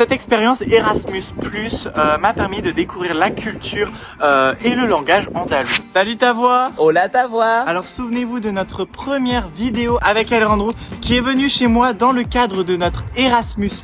Cette expérience Erasmus+, m'a permis de découvrir la culture et le langage andalou. Salut ta voix! Hola ta voix! Alors souvenez-vous de notre première vidéo avec Alejandro qui est venu chez moi dans le cadre de notre Erasmus+.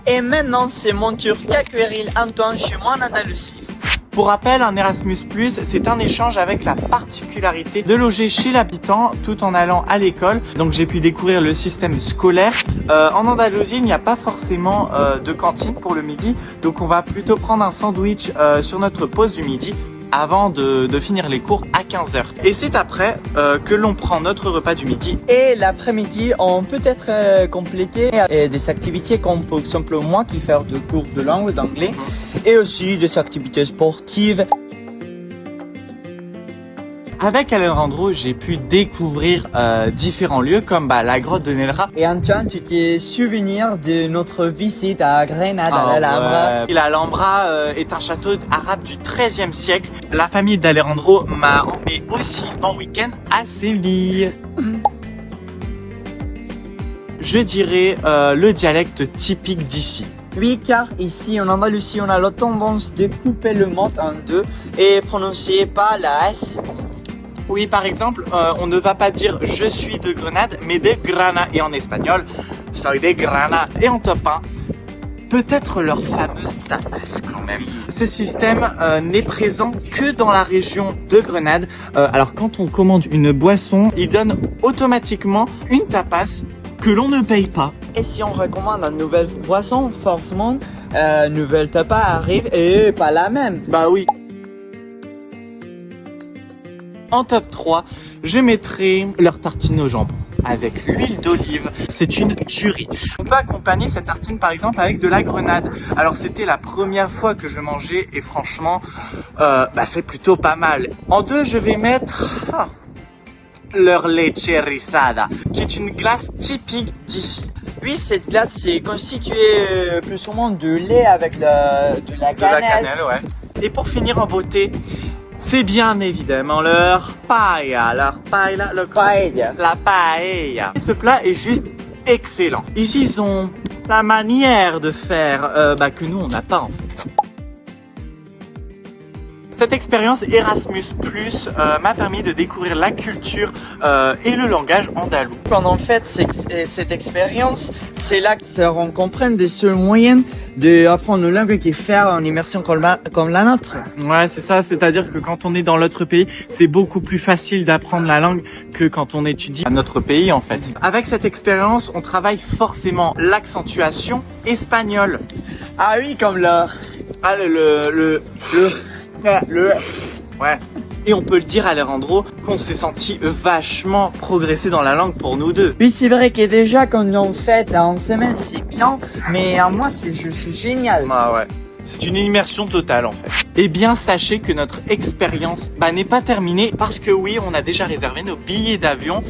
Et maintenant c'est mon tour qu'acquérir Antoine chez moi en Andalousie. Pour rappel, un Erasmus+, c'est un échange avec la particularité de loger chez l'habitant tout en allant à l'école. Donc j'ai pu découvrir le système scolaire. En Andalousie, il n'y a pas forcément de cantine pour le midi. Donc on va plutôt prendre un sandwich sur notre pause du midi avant de finir les cours à 15h. Et c'est après que l'on prend notre repas du midi. Et l'après-midi, on peut être complété des activités comme par exemple moi qui fais des cours de langue, d'anglais, et aussi des activités sportives. Avec Alejandro, j'ai pu découvrir différents lieux comme la grotte de Nelra. Et Antoine, tu t'es souvenir de notre visite à Grenade, à l'Alhambra. Ouais. L'Alhambra est un château arabe du XIIIe siècle. La famille d'Alejandro m'a emmené aussi en week-end à Séville. Je dirais le dialecte typique d'ici. Oui, car ici en Andalousie, on a la tendance de couper le mot en deux et prononcer pas la S. Oui, par exemple, on ne va pas dire « je suis de Grenade », mais de Grana. Et en espagnol, « soy de Grana ». Et en top 1, peut-être leur fameuse tapas quand même. Ce système n'est présent que dans la région de Grenade. Alors quand on commande une boisson, il donne automatiquement une tapas que l'on ne paye pas. Et si on recommande une nouvelle boisson, forcément, nouvelle tapas arrive et pas la même. Bah oui. En top 3, je mettrai leur tartine au jambon avec l'huile d'olive. C'est une tuerie. On peut accompagner cette tartine par exemple avec de la grenade. Alors c'était la première fois que je mangeais et franchement, c'est plutôt pas mal. En 2, je vais mettre leur leche rizada, qui est une glace typique d'ici. Oui, cette glace est constituée plus souvent de lait avec de la cannelle. De la cannelle, ouais. Et pour finir en beauté, c'est bien évidemment leur paella, la paella. Et ce plat est juste excellent. Ici, ils ont la manière de faire que nous, on n'a pas en fait. Cette expérience Erasmus+, m'a permis de découvrir la culture et le langage andalou. Pendant fait cette expérience, c'est là qu'on comprend des seuls moyens d'apprendre une langue qui faire en immersion comme la nôtre. Ouais, c'est ça, c'est-à-dire que quand on est dans l'autre pays, c'est beaucoup plus facile d'apprendre la langue que quand on étudie à notre pays en fait. Avec cette expérience, on travaille forcément l'accentuation espagnole. Ah oui, comme le... Ah, ouais. Et on peut le dire à Alejandro qu'on s'est senti vachement progresser dans la langue pour nous deux. Oui, c'est vrai que déjà quand on fait en semaine c'est bien, mais en mois c'est juste génial. Ah ouais. C'est une immersion totale en fait. Eh bien sachez que notre expérience n'est pas terminée parce que oui, on a déjà réservé nos billets d'avion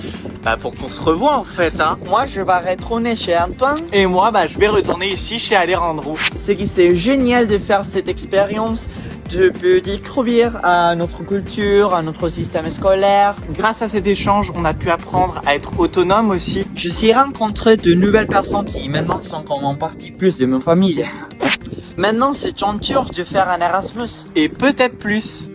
pour qu'on se revoie en fait. Moi je vais retourner chez Antoine. Et moi je vais retourner ici chez Alejandro. Ce qui c'est génial de faire cette expérience, de découvrir à notre culture, à notre système scolaire. Grâce à cet échange, on a pu apprendre à être autonome aussi. Je suis rencontré de nouvelles personnes qui maintenant sont comme en partie plus de ma famille. Maintenant, c'est ton tour de faire un Erasmus. Et peut-être plus.